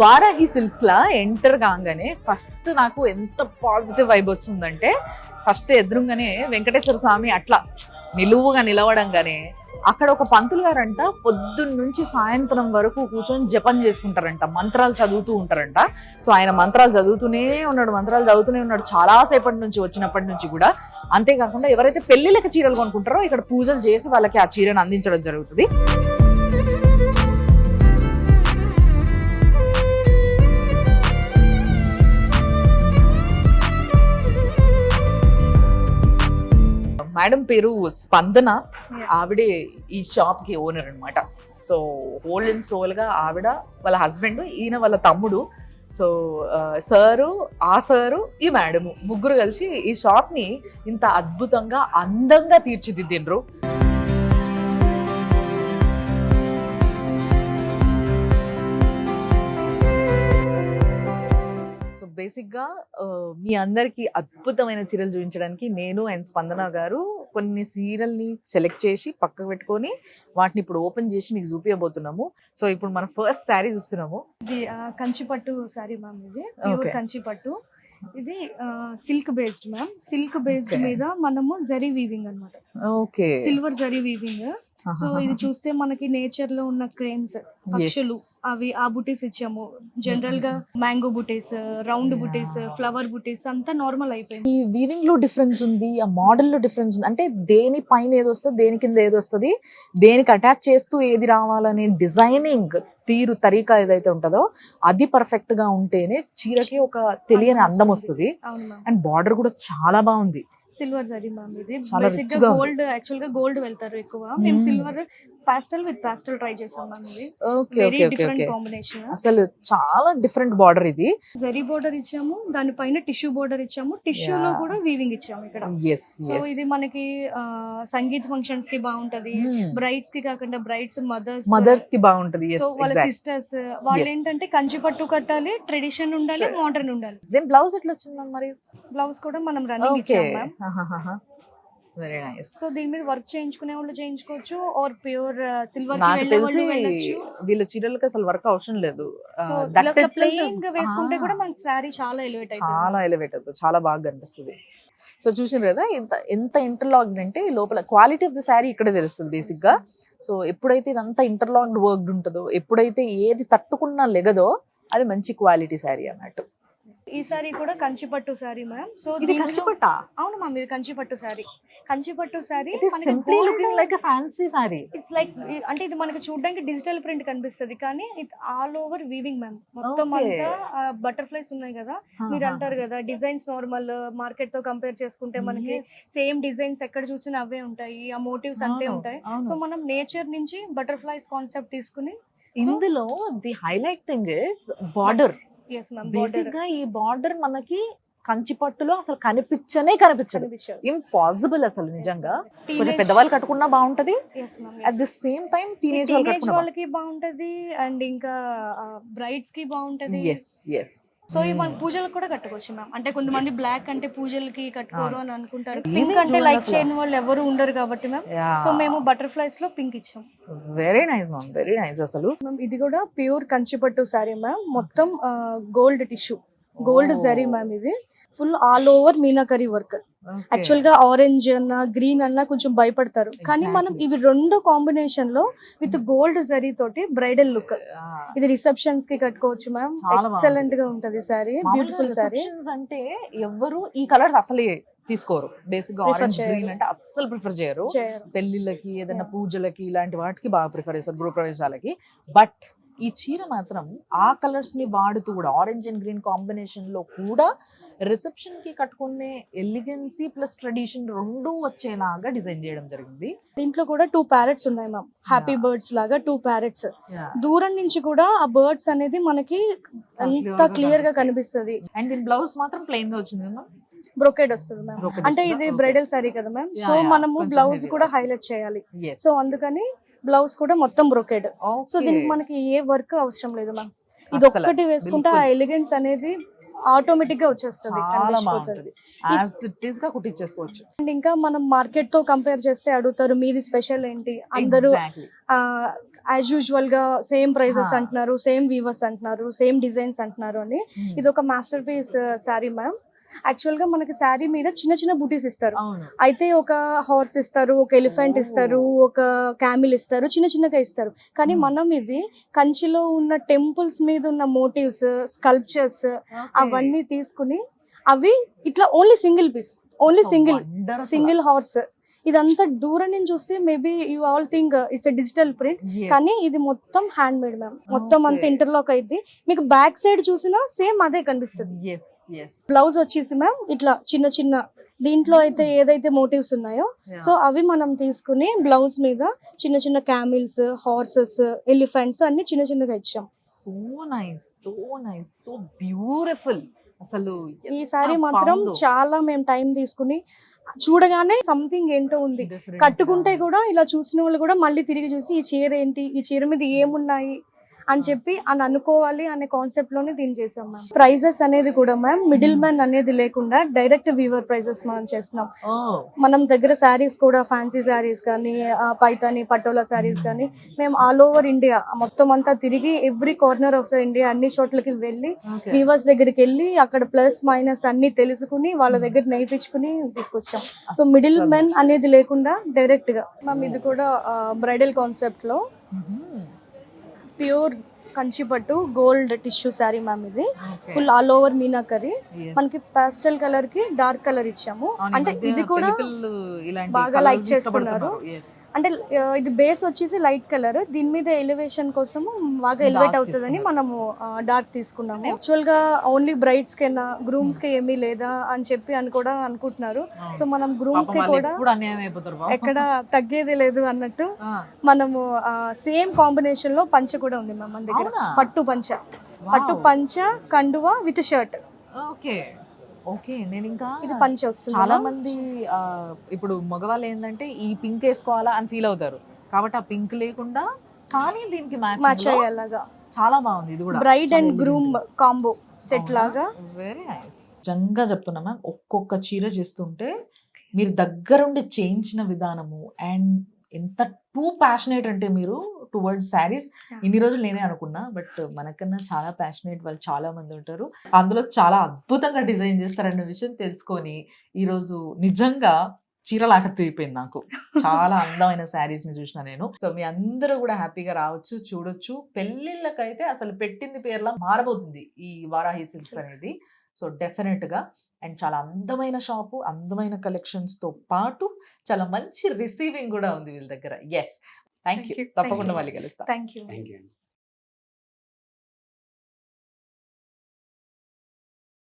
Varahi silks లా enter కాగానే first నాకు ఎంత పాజిటివ్ వైబ్ వచ్చిందంటే, ఫస్ట్ ఎదురుగానే వెంకటేశ్వర స్వామి అట్లా నిలువుగా నిలవడంగానే అక్కడ ఒక పంతులు గారంట పొద్దున్న నుంచి సాయంత్రం వరకు కూర్చొని జపం చేసుకుంటారంట, మంత్రాలు చదువుతూ ఉంటారంట. సో ఆయన మంత్రాలు చదువుతూనే ఉన్నాడు చాలాసేపటి నుంచి, వచ్చినప్పటి నుంచి కూడా. అంతేకాకుండా ఎవరైతే పెళ్లిళ్ళకి చీరలు కొనుక్కుంటారో ఇక్కడ పూజలు చేసి వాళ్ళకి ఆ చీరను అందించడం జరుగుతుంది. మేడం పేరు స్పందన, ఆవిడే ఈ షాప్ కి ఓనర్ అనమాట. సో హోల్ అండ్ సోల్ గా ఆవిడ, వాళ్ళ హస్బెండ్, ఈయన వాళ్ళ తమ్ముడు. సో సారు, ఆ సారు, ఈ మేడము ముగ్గురు కలిసి ఈ షాప్ ని ఇంత అద్భుతంగా అందంగా తీర్చిదిద్దిండ్రు. బేసిక్గా మీ అందరికి అద్భుతమైన చీరలు చూపించడానికి నేను అండ్ స్పందన గారు కొన్ని సీరియల్ని సెలెక్ట్ చేసి పక్కకు పెట్టుకొని వాటిని ఇప్పుడు ఓపెన్ చేసి మీకు చూపించబోతున్నాము. సో ఇప్పుడు మన ఫస్ట్ శారీ చూస్తున్నాము. ఇది కంచిపట్టు శారీ మ్యామ్. ఇది ప్యూర్ కంచిపట్టు. ఇది silk based ma'am. Silk based మీద మనము జరీ వీవింగ్ అన్నమాట. Okay, silver zari weaving. So ఇది చూస్తే మనకి నేచర్ లో ఉన్న క్రేన్స్, పక్షులు, అవి ఆ బుటీస్ ఇచ్చాము. జనరల్ గా మ్యాంగో బుటీస్, రౌండ్ బుటీస్, ఫ్లవర్ బుటీస్ అంతా నార్మల్ అయిపోయింది. ఈ వీవింగ్ లో డిఫరెన్స్ ఉంది, ఆ మోడల్ లో డిఫరెన్స్ ఉంది. అంటే దేని పైన ఏది వస్తుంది, దేని కింద ఏది వస్తుంది, దేనికి అటాచ్ చేస్తూ ఏది రావాలనే డిజైనింగ్ తీరు, తరీకా ఏదైతే ఉంటుందో అది పర్ఫెక్ట్ గా ఉంటేనే చీరకి ఒక తెలియని అందం వస్తుంది. అండ్ బార్డర్ కూడా చాలా బాగుంది. Silver zari ma'am. ఇది బేసిక్ గా గోల్డ్, యాక్చువల్ గా గోల్డ్ వెళ్తారు ఎక్కువ. మేము సిల్వర్ పాస్టల్ విత్ పాస్టల్ ట్రై చేసాం మ్యామ్. ఇది వెరీ డిఫరెంట్ కాంబినేషన్. అసలు చాలా డిఫరెంట్ బార్డర్. ఇది జరీ బార్డర్ ఇచ్చాము, దానిపైన టిష్యూ బార్డర్ ఇచ్చాము, టిష్యూ లో కూడా వీవింగ్ ఇచ్చాము ఇక్కడ. సో ఇది మనకి సంగీత్ ఫంక్షన్స్ కి బాగుంటది, బ్రైడ్స్ కి కాకుండా బ్రైడ్స్ మదర్స్ కి బాగుంటది. సో వాళ్ళ సిస్టర్స్ వాళ్ళు ఏంటంటే కంచి పట్టు కట్టాలి, ట్రెడిషన్ ఉండాలి, మోడర్న్ ఉండాలి. దెన్ బ్లౌజ్ ఎట్లా వచ్చింది మరి? బ్లౌజ్ కూడా మనం రన్నింగ్ ఇచ్చాం మ్యామ్. Very nice. సో దీని మీద వర్క్ చేయించుకునే వాళ్ళు చేయించుకోవచ్చు, ఆర్ ప్యూర్ సిల్వర్ నాకు తెలిసి వీళ్ళ చీరలకు అసలు వర్క్ అవసరం లేదు. ప్లెయిన్ గా వేసుకుంటే కూడా మనకి సారీ చాలా ఎలివేట్ అవుతుంది, చాలా బాగా కనిపిస్తుంది. సో చూసారు కదా ఎంత ఇంటర్లాక్డ్ అంటే లోపల క్వాలిటీ ఆఫ్ ద శారీ ఇక్కడే తెలుస్తుంది బేసిక్ గా. సో ఎప్పుడైతే ఇదంతా ఇంటర్లాక్డ్ వర్క్ ఉంటుందో, ఎప్పుడైతే ఏది తట్టుకున్నా లెగదో అది మంచి క్వాలిటీ శారీ అన్నట్టు. ఈ సారీ కూడా కంచిపట్టు సారీ మ్యామ్. సో ఇది కంచిపట్ట? అవును మ్యామ్, ఇది కంచిపట్టు సారీ. కంచిపట్టు sari fancy sari. It's like, అంటే ఇది మనకి చూడడానికి డిజిటల్ ప్రింట్ కనిపిస్తుంది, కానీ ఇది ఆల్ ఓవర్ వీవింగ్ మ్యామ్. మొత్తం అంతా బటర్ఫ్లైస్ ఉన్నాయి కదా, మీరు అంటారు కదా డిజైన్స్ నార్మల్ మార్కెట్ తో కంపేర్ చేసుకుంటే మనకి సేమ్ డిజైన్స్ ఎక్కడ చూసినా అవే ఉంటాయి, ఆ మోటివ్స్ అంతే ఉంటాయి. సో మనం నేచర్ నుంచి బటర్ఫ్లైస్ కాన్సెప్ట్ తీసుకుని, ఇందులో the highlight thing is border. Basic గా ఈ బార్డర్ మనకి కంచిపట్టులో అసలు కనిపించదు, ఇంపాసిబుల్ అసలు. నిజంగా కొంచెం పెద్దవాళ్ళు కట్టుకున్నా బాగుంటది, at the same time teenage వాళ్ళకి బాగుంటది, అండ్ ఇంకా బ్రైడ్స్ కి బాగుంటది. సో ఈ మన పూజలకు కూడా కట్టుకోవచ్చు మ్యామ్. అంటే కొంతమంది బ్లాక్ అంటే పూజలకి కట్టుకోరు అని అనుకుంటారు, పింక్ అంటే లైక్ చేయని వాళ్ళు ఎవరు ఉండరు కాబట్టి మ్యామ్. సో మేము బటర్ఫ్లైస్ లో పింక్ ఇచ్చాం. Very nice ma'am, very nice. అసలు ఇది కూడా ప్యూర్ కంచిపట్టు సారీ మ్యామ్. మొత్తం gold tissue, gold zari ma'am. ఇది full all over meenakari work. Actual గా ఆరెంజ్ అన్న, గ్రీన్ అన్న కొంచెం భయపడతారు, కానీ మనం ఇవి రెండు కాంబినేషన్ లో విత్ గోల్డ్ జరీ తోటి బ్రైడల్ లుక్. ఇది రిసెప్షన్స్ కి కట్టుకోవచ్చు మ్యామ్. ఎక్సలెంట్ గా ఉంటది సారీ, బ్యూటిఫుల్ సారీ. అంటే ఎవరు ఈ కలర్స్ అసలే తీసుకోరు, బేసిక్ గా ఆరెంజ్ గ్రీన్ అంటే అస్సలు ప్రిఫర్ చేయరు. పెళ్లిళ్ళకి, ఏదైనా పూజలకి, ఇలాంటి వాటికి బాగా ప్రిఫర్ చేస్తారు, గృహప్రవేశాలకి. బట్ ఈ చీర మాత్రం ఆ కలర్స్ ని వాడుతూ కూడా, ఆరెంజ్ అండ్ గ్రీన్ కాంబినేషన్ లో కూడా రిసెప్షన్ కి కట్టుకునే ఎలిగెన్సీ ప్లస్ ట్రెడిషన్ రెండు వచ్చేలాగా డిజైన్ చేయడం జరిగింది. దీంట్లో కూడా 2 ప్యారెట్స్ ఉన్నాయి మ్యామ్, హ్యాపీ బర్డ్స్ లాగా 2 ప్యారెట్స్. దూరం నుంచి కూడా ఆ బర్డ్స్ అనేది మనకి ఎంత క్లియర్ గా కనిపిస్తుంది. అండ్ దీని బ్లౌజ్ మాత్రం ప్లెయిన్ గా వచ్చింది మ్యామ్, బ్రొకేడ్ వస్తుంది మ్యామ్. అంటే ఇది బ్రైడల్ సారీ కదా మ్యామ్, సో మనము బ్లౌజ్ కూడా హైలైట్ చేయాలి. సో అందుకని బ్లౌజ్ కూడా మొత్తం బ్రొకేడ్. సో దీనికి మనకి ఏ వర్క్ అవసరం లేదు మ్యామ్. ఇది ఒక్కటి వేసుకుంటే ఆ ఎలిగెన్స్ అనేది ఆటోమేటిక్ గా వచ్చేస్తుంది చాలా కనిపించిపోతుంది. బాగుంటది, యాజ్ ఇట్ ఈస్ గా కుట్టించేసుకోవచ్చు. అండ్ ఇంకా మనం మార్కెట్ తో కంపేర్ చేస్తే అడుగుతారు మీది స్పెషల్ ఏంటి, అందరూ Exactly. యాజ్ యూజువల్ గా సేమ్ ప్రైజెస్ హా. అంటున్నారు, సేమ్ వీవర్స్ అంటున్నారు, సేమ్ డిజైన్స్ అంటున్నారు అని. Hmm. ఇది ఒక masterpiece sari ma'am. Actual గా మనకి శారీ మీద చిన్న చిన్న బూటీస్ ఇస్తారు. అవును. అయితే ఒక హార్స్ ఇస్తారు, ఒక ఎలిఫెంట్ Oh. ఇస్తారు, ఒక క్యామిల్ ఇస్తారు, చిన్న చిన్నగా ఇస్తారు. కానీ Hmm. మనం ఇది కంచిలో ఉన్న టెంపుల్స్ మీద ఉన్న మోటివ్స్, స్కల్ప్చర్స్ Okay. అవన్నీ తీసుకుని అవి ఇట్లా only single piece, only So single wonderful. Single horse. ఇదంతా దూరం నుంచి చూస్తే maybe you all think it's a digital print, Yes. కానీ ఇది మొత్తం హ్యాండ్ మేడ్ మ్యామ్. మొత్తం అంతా Okay. ఇంటర్లాక్ అయింది. మీకు బ్యాక్ సైడ్ చూసినా సేమ్ అదే కనిపిస్తుంది. Yes, yes. బ్లౌజ్ వచ్చేసి మ్యామ్ ఇట్లా చిన్న చిన్న దీంట్లో అయితే ఏదైతే మోటివ్స్ ఉన్నాయో Yeah. సో అవి మనం తీసుకుని బ్లౌజ్ మీద చిన్న చిన్న క్యామిల్స్, హార్సెస్, ఎలిఫెంట్స్ అన్ని చిన్న చిన్నగా ఇచ్చాం. So nice, so nice, so beautiful. అసలు ఈ ఎంత సారీ మాత్రం బాగుందో. చాలా మేము టైం తీసుకుని చూడగానే సంథింగ్ ఏంటో ఉంది. Different కట్టుకుంటే గా. కూడా ఇలా చూసిన వాళ్ళు కూడా మళ్ళీ తిరిగి చూసి ఈ చీర ఏంటి, ఈ చీర మీద ఏమున్నాయి అని చెప్పి అని అనుకోవాలి అనే కాన్సెప్ట్ లోనే దీన్ని చేసాం మ్యామ్. ప్రైజెస్ అనేది కూడా మ్యామ్ మిడిల్ మ్యాన్ అనేది లేకుండా డైరెక్ట్ వీవర్ ప్రైజెస్ మనం చేస్తున్నాం. Oh. మనం దగ్గర శారీస్ కూడా ఫ్యాన్సీ శారీస్ కానీ పైతాని పటోలా శారీస్ కానీ మేము ఆల్ ఓవర్ ఇండియా మొత్తం అంతా తిరిగి every corner of the India అన్ని చోట్లకి వెళ్ళి Okay. వీవర్స్ దగ్గరికి వెళ్ళి అక్కడ ప్లస్ మైనస్ అన్ని తెలుసుకుని వాళ్ళ దగ్గర నేర్పించుకుని తీసుకొచ్చాం. సో మిడిల్ అస్సలు. మెన్ అనేది లేకుండా డైరెక్ట్ గా మ్యామ్ ఇది కూడా బ్రైడల్ కాన్సెప్ట్ లో Mhm. ప్యూర్ కంచిపట్టు గోల్డ్ టిష్యూ శారీ మ్యామ్. ఇది Okay. Full all over meenakari. Yes. మనకి పాస్టల్ కలర్ కి డార్క్ కలర్ ఇచ్చాము. అవును, ఈ అంటే మధ్య ఇది కూడా పెళ్లిపిల్లలు ఇలాంటి బాగా colours like చేస్తున్నారు. ఇష్టపడుతున్నారు. Yes. అంటే ఇది బేస్ వచ్చేసి లైట్ కలర్, దీని మీద ఎలివేషన్ కోసము బాగా ఎలివేట్ Dark అవుతుందని తీసుకున్నారు. మనము డార్క్ తీసుకున్నాము. యాక్చువల్ గా ఓన్లీ బ్రైడ్స్ కెనా గ్రూమ్స్ కి ఏమీ లేదా అని చెప్పి అని కూడా అనుకుంటున్నారు. అవును. సో మనం గ్రూమ్స్ పాపం కి వాళ్ళు కూడా ఎప్పుడు అన్యాయం అయిపోతారు పాపం. ఎక్కడ తగ్గేది లేదు అన్నట్టు ఆ. మనము సేమ్ కాంబినేషన్ లో పంచ కూడా ఉంది మ్యామ్ మన దగ్గర. అవునా? పట్టు పంచ, Wow. పట్టు పంచ కండువా విత్ షర్ట్. Okay, okay. నేను ఇంకా ఇది పంచ వస్తుంది చాలా ma'am. మంది ఇప్పుడు మగవాళ్ళు ఏంటంటే ఈ పింక్ వేసుకోవాలా అని ఫీల్ అవుతారు, కాబట్టి ఆ పింక్ లేకుండా కానీ దీనికి మ్యాచ్ మ్యాచ్ అయ్యేలాగా చాలా బాగుంది. ఇది కూడా bride and groom combo set లాగా. Very nice. నిజంగా చెప్తున్నా మ్యామ్, ఒక్కొక్క చీర చేస్తుంటే మీరు దగ్గరుండి చేయించిన విధానము అండ్ ఎంత టూ ప్యాషనేట్ అంటే మీరు టువర్డ్స్ శారీస్. ఇన్ని రోజులు నేనే అనుకున్నా, బట్ మనకన్నా చాలా ప్యాషనేట్ వాళ్ళు చాలా మంది ఉంటారు. అందులో చాలా అద్భుతంగా డిజైన్ చేస్తారన్న విషయం తెలుసుకొని ఈరోజు నిజంగా చీరలాగా తీరిపోయింది నాకు. చాలా అందమైన శారీస్ ని చూసిన నేను. సో మీ అందరూ కూడా హ్యాపీగా రావచ్చు, చూడొచ్చు. పెళ్లిళ్ళకైతే అసలు పెట్టింది పేర్లా మారబోతుంది ఈ వారాహి సిల్క్స్ అనేది. సో డెఫినెట్ గా అండ్ చాలా అందమైన షాపు, అందమైన కలెక్షన్స్ తో పాటు చాలా మంచి రిసీవింగ్ కూడా ఉంది వీళ్ళ దగ్గర. Yes, thank you. Thank you. తప్పకుండా Thank you. మళ్ళీ కలుస్తాం. Thank you. Thank you.